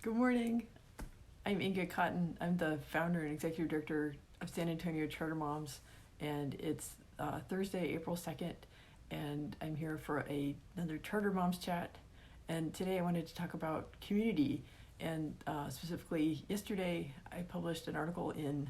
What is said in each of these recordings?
Good morning. I'm Inga Cotton. I'm the founder and executive director of San Antonio Charter Moms, and it's Thursday, April 2nd, and I'm here for another Charter Moms chat. And today I wanted to talk about community, and specifically yesterday I published an article in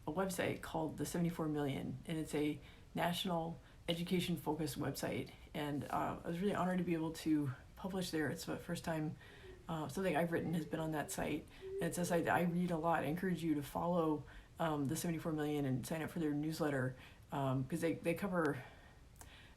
a website called The 74 Million, and it's a national education-focused website, and I was really honored to be able to publish there. It's the first time something I've written has been on that site. And it's a site that I read a lot. I encourage you to follow the 74 Million and sign up for their newsletter because they cover,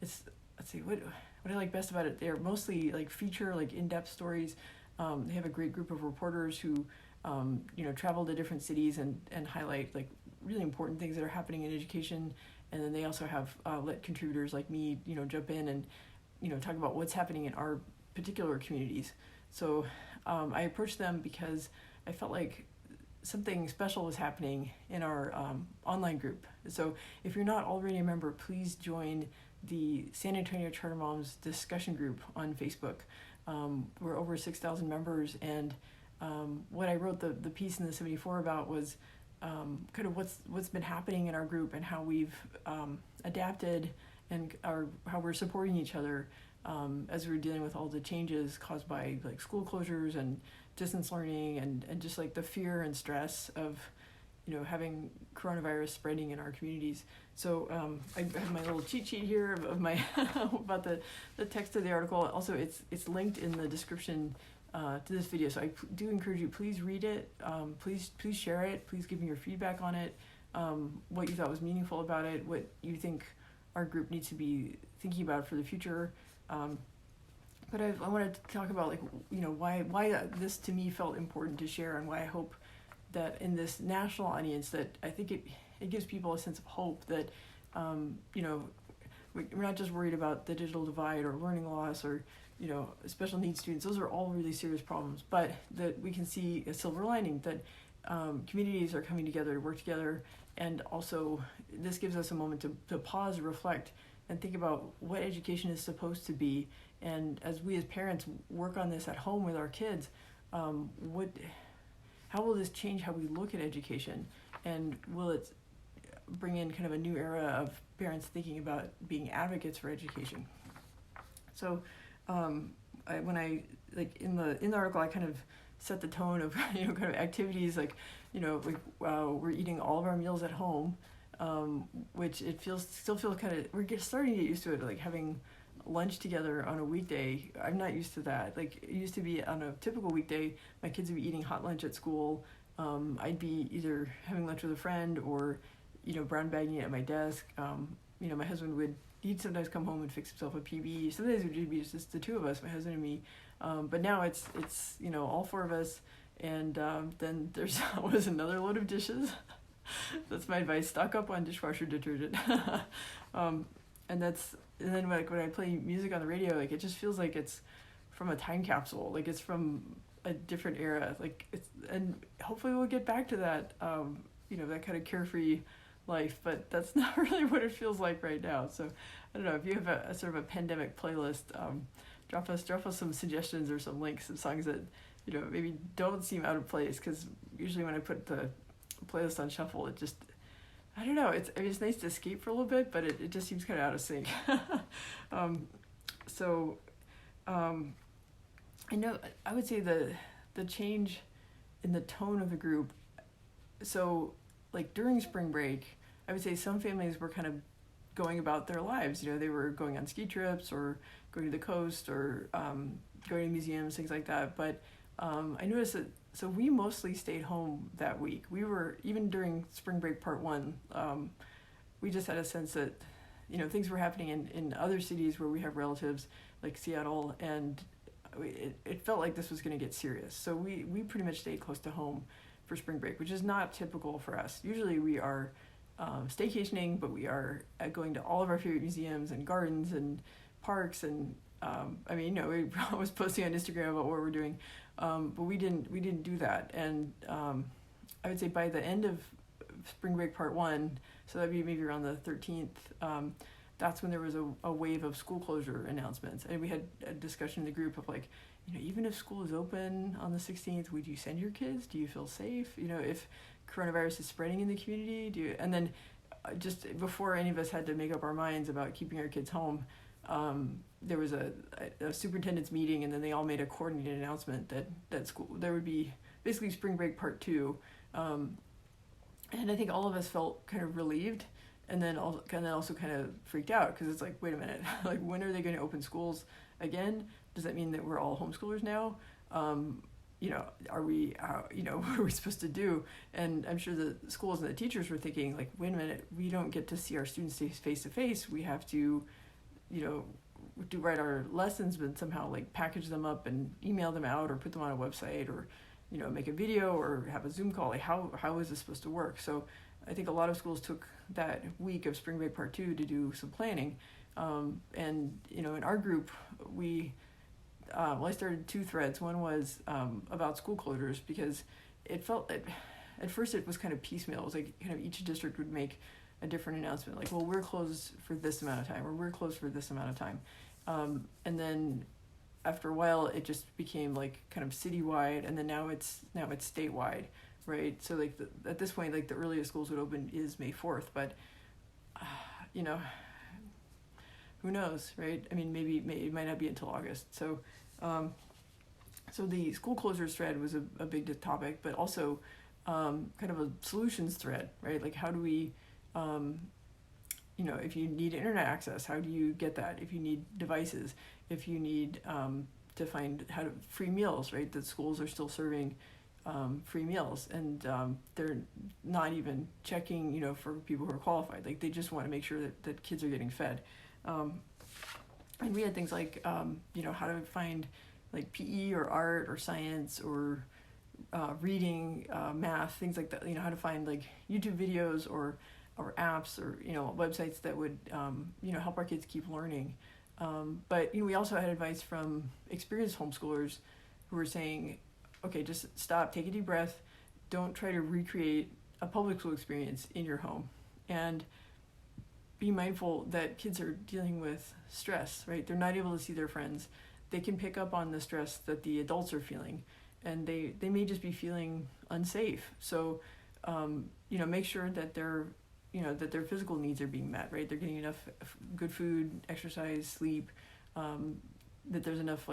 let's see, what I like best about it, they're mostly like feature, like in-depth stories. They have a great group of reporters who, travel to different cities and highlight like really important things that are happening in education. And then they also have let contributors like me, jump in and, talk about what's happening in our particular communities. So I approached them because I felt like something special was happening in our online group. So if you're not already a member, please join the San Antonio Charter Moms discussion group on Facebook. We're over 6,000 members, and what I wrote the piece in the 74 about was kind of what's been happening in our group and how we've adapted and how we're supporting each other as we're dealing with all the changes caused by like school closures and distance learning and just like the fear and stress of having coronavirus spreading in our communities. So I have my little cheat sheet here of my about the text of the article. Also, it's linked in the description to this video. So I do encourage you, please read it. Please share it. Please give me your feedback on it. What you thought was meaningful about it. What you think our group needs to be thinking about for the future. But I wanted to talk about why this to me felt important to share, and why I hope that in this national audience that I think it gives people a sense of hope that we're not just worried about the digital divide or learning loss or special needs students. Those are all really serious problems, but that we can see a silver lining that communities are coming together to work together, and also this gives us a moment to pause, reflect, and think about what education is supposed to be. And as we as parents work on this at home with our kids, how will this change how we look at education? And will it bring in kind of a new era of parents thinking about being advocates for education? So in the article, I kind of set the tone of kind of activities we're eating all of our meals at home, which still feels kind of, starting to get used to it, like having lunch together on a weekday. I'm not used to that. Like it used to be on a typical weekday, my kids would be eating hot lunch at school. I'd be either having lunch with a friend or, brown bagging it at my desk. My husband he'd sometimes come home and fix himself a PB. Sometimes it would be just the two of us, my husband and me. But now it's all four of us. And then there's always another load of dishes. That's my advice. Stock up on dishwasher detergent. And then when I play music on the radio, it just feels like it's from a time capsule. Like it's from a different era. And hopefully we'll get back to that, that kind of carefree life. But that's not really what it feels like right now. So I don't know if you have a sort of a pandemic playlist. Drop us some suggestions or some links of songs that maybe don't seem out of place, because usually when I put the playlist on shuffle, it just, I don't know, it's nice to escape for a little bit, but it just seems kind of out of sync. I know I would say the change in the tone of the group. So like during spring break, I would say some families were kind of going about their lives. They were going on ski trips or going to the coast or going to museums, things like that. But I noticed that, so we mostly stayed home that week. We were, even during spring break part one, we just had a sense that, things were happening in other cities where we have relatives, like Seattle, and it felt like this was going to get serious. So we pretty much stayed close to home for spring break, which is not typical for us. Usually we are staycationing, but we are going to all of our favorite museums and gardens and parks, and we always posting on Instagram about what we're doing, but we didn't do that. And I would say by the end of spring break part one, so that'd be maybe around the 13th, that's when there was a wave of school closure announcements, and we had a discussion in the group of even if school is open on the 16th, would you send your kids? Do you feel safe? If coronavirus is spreading in the community, and then just before any of us had to make up our minds about keeping our kids home, there was a superintendent's meeting, and then they all made a coordinated announcement that school there would be basically spring break part 2, and I think all of us felt kind of relieved, and then also kind of freaked out, because it's like, wait a minute, like, when are they going to open schools again? Does that mean that we're all homeschoolers now? Are we, what are we supposed to do? And I'm sure the schools and the teachers were thinking, like, wait a minute, we don't get to see our students face to face. We have to, write our lessons, but somehow like package them up and email them out, or put them on a website, or, make a video, or have a Zoom call. Like, how is this supposed to work? So I think a lot of schools took that week of spring break part 2 to do some planning. And, in our group, I started 2 threads. One was about school closures, because it felt at first it was kind of piecemeal. It was like kind of each district would make a different announcement, like, well, we're closed for this amount of time, or we're closed for this amount of time. And then after a while, it just became like kind of citywide, and then now it's statewide, right? So like at this point, like, the earliest schools would open is May 4th, but who knows, right? I mean, it might not be until August. So so the school closures thread was a big topic, but also kind of a solutions thread, right? Like, how do we, if you need internet access, how do you get that? If you need devices, if you need to find free meals, right? That schools are still serving free meals, and they're not even checking, for people who are qualified. Like, they just want to make sure that kids are getting fed. And we had things like, how to find like PE or art or science or reading, math, things like that. How to find like YouTube videos or apps or websites that would help our kids keep learning. But we also had advice from experienced homeschoolers who were saying, okay, just stop, take a deep breath, don't try to recreate a public school experience in your home, and be mindful that kids are dealing with stress, right? They're not able to see their friends. They can pick up on the stress that the adults are feeling, and they may just be feeling unsafe. So, make sure that that their physical needs are being met, right? They're getting enough good food, exercise, sleep, that there's enough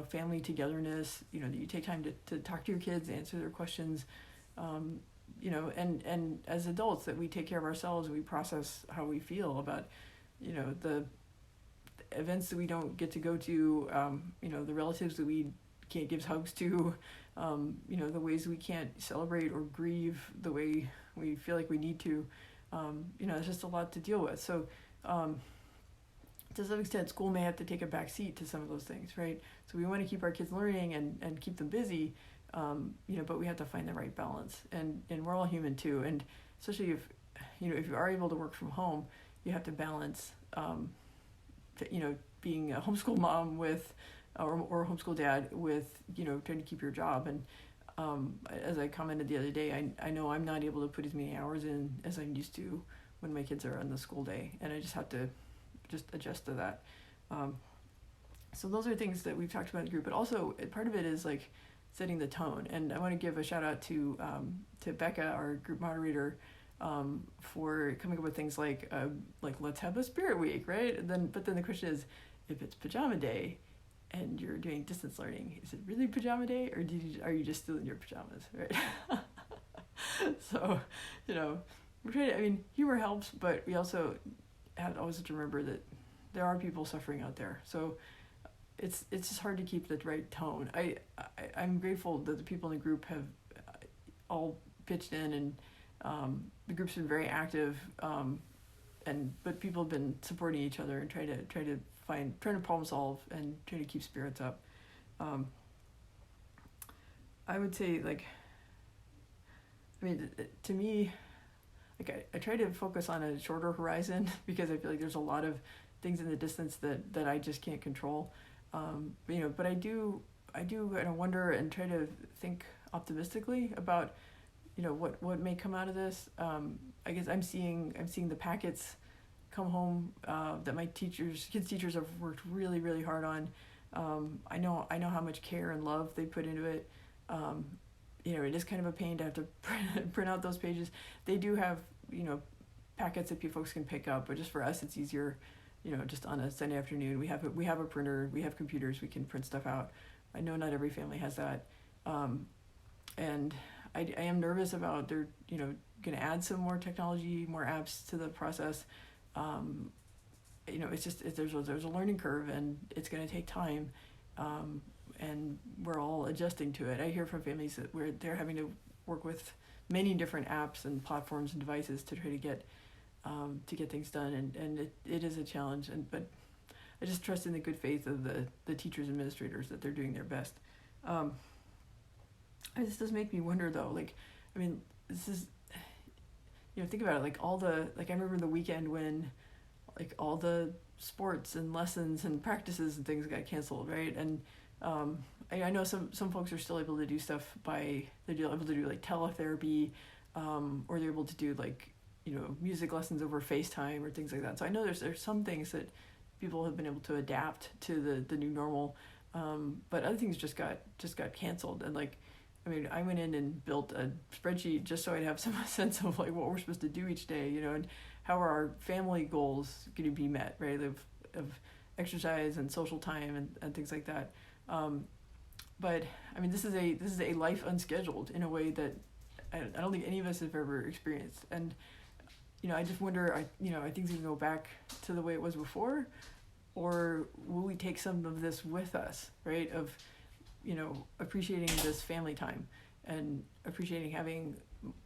family togetherness, that you take time to talk to your kids, answer their questions, and as adults, that we take care of ourselves and we process how we feel about, the events that we don't get to go to, the relatives that we can't give hugs to, the ways we can't celebrate or grieve the way we feel like we need to. It's just a lot to deal with. So, to some extent, school may have to take a back seat to some of those things, right? So we want to keep our kids learning and keep them busy, but we have to find the right balance. And we're all human too. And especially if you are able to work from home, you have to balance, being a homeschool mom with, or a homeschool dad with, trying to keep your job. And as I commented the other day, I know I'm not able to put as many hours in as I'm used to when my kids are on the school day, and I just have to adjust to that. So those are things that we've talked about in the group, but also part of it is like setting the tone. And I want to give a shout out to Becca, our group moderator, for coming up with things like let's have a spirit week, right? But then the question is, if it's pajama day and you're doing distance learning, is it really pajama day, or are you just still in your pajamas, right? So, we're trying to, humor helps, but we also always have to remember that there are people suffering out there. So it's just hard to keep the right tone. I'm grateful that the people in the group have all pitched in, and the group's been very active, but people have been supporting each other and trying to problem solve and trying to keep spirits up. I would say, to me, I try to focus on a shorter horizon because I feel like there's a lot of things in the distance that I just can't control. But I do kind of wonder and try to think optimistically about, what may come out of this. I guess I'm seeing the packets come home that my kids' teachers have worked really, really hard on. I know how much care and love they put into it. It is kind of a pain to have to print out those pages. They do have, packets that folks can pick up, but just for us, it's easier, just on a Sunday afternoon. We have a printer, we have computers, we can print stuff out. I know not every family has that. And I am nervous about they're, going to add some more technology, more apps to the process. It's just, there's a learning curve, and it's going to take time. And we're all adjusting to it. I hear from families that they're having to work with many different apps and platforms and devices to try to get things done, and it is a challenge. But I just trust in the good faith of the teachers and administrators that they're doing their best. This does make me wonder though. This is, think about it. I remember the weekend when, all the sports and lessons and practices and things got canceled, right? And I know some folks are still able to do stuff they're able to do teletherapy, or they're able to do music lessons over FaceTime or things like that. So I know there's some things that people have been able to adapt to the new normal, but other things just got canceled. And I went in and built a spreadsheet just so I'd have some sense of what we're supposed to do each day, and how are our family goals going to be met, right? Of exercise and social time and things like that. But this is a life unscheduled in a way that I don't think any of us have ever experienced. And I just wonder, are things going to go back to the way it was before, or will we take some of this with us, right? Of appreciating this family time and appreciating having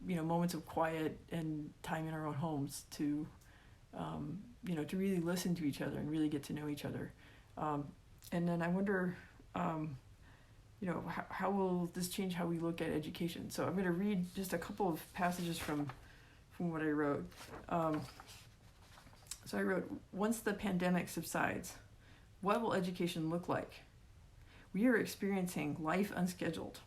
moments of quiet and time in our own homes to to really listen to each other and really get to know each other. And then I wonder, how will this change how we look at education? So I'm going to read just a couple of passages from what I wrote. So I wrote, once the pandemic subsides, what will education look like? We are experiencing life unscheduled.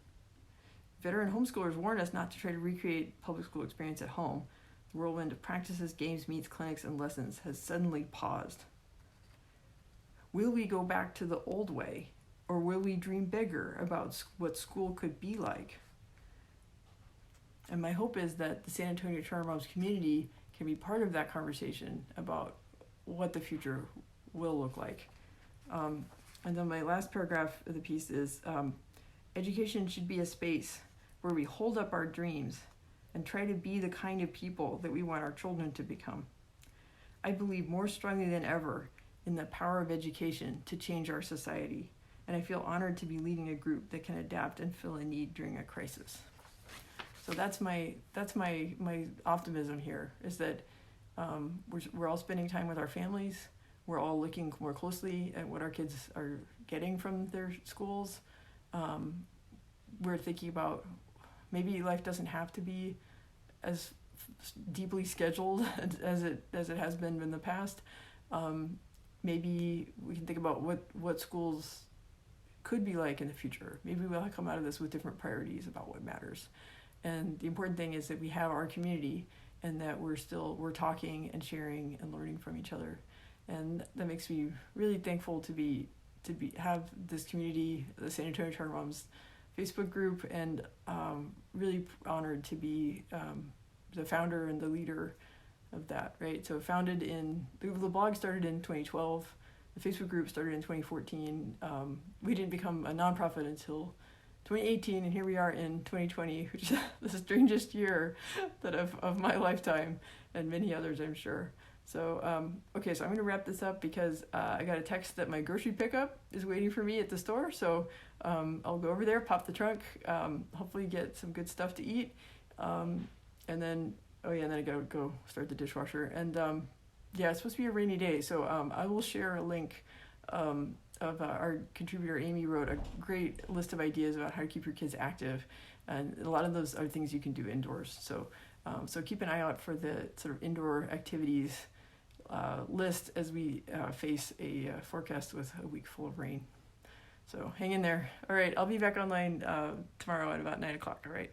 Veteran homeschoolers warn us not to try to recreate public school experience at home. The whirlwind of practices, games, meets, clinics, and lessons has suddenly paused. Will we go back to the old way, or will we dream bigger about what school could be like? And my hope is that the San Antonio Charter Moms community can be part of that conversation about what the future will look like. And then my last paragraph of the piece is, education should be a space where we hold up our dreams and try to be the kind of people that we want our children to become. I believe more strongly than ever in the power of education to change our society, and I feel honored to be leading a group that can adapt and fill a need during a crisis. So that's my optimism here, is that we're all spending time with our families. We're all looking more closely at what our kids are getting from their schools. We're thinking about maybe life doesn't have to be as deeply scheduled as it has been in the past. Maybe we can think about what schools could be like in the future. Maybe we'll come out of this with different priorities about what matters. And the important thing is that we have our community, and that we're talking and sharing and learning from each other. And that makes me really thankful to have this community, the San Antonio Charter Moms Facebook group, and really honored to be the founder and the leader of that, right? So the blog started in 2012, the Facebook group started in 2014. We didn't become a nonprofit until 2018, and here we are in 2020, which is the strangest year of my lifetime, and many others, I'm sure. So, okay, so I'm going to wrap this up because I got a text that my grocery pickup is waiting for me at the store. So I'll go over there, pop the trunk, hopefully get some good stuff to eat. And then I got to go start the dishwasher. And it's supposed to be a rainy day. So I will share a link of our contributor, Amy, wrote a great list of ideas about how to keep your kids active. And a lot of those are things you can do indoors. So keep an eye out for the sort of indoor activities list as we face a forecast with a week full of rain. So hang in there. All right, I'll be back online tomorrow at about 9 o'clock, all right?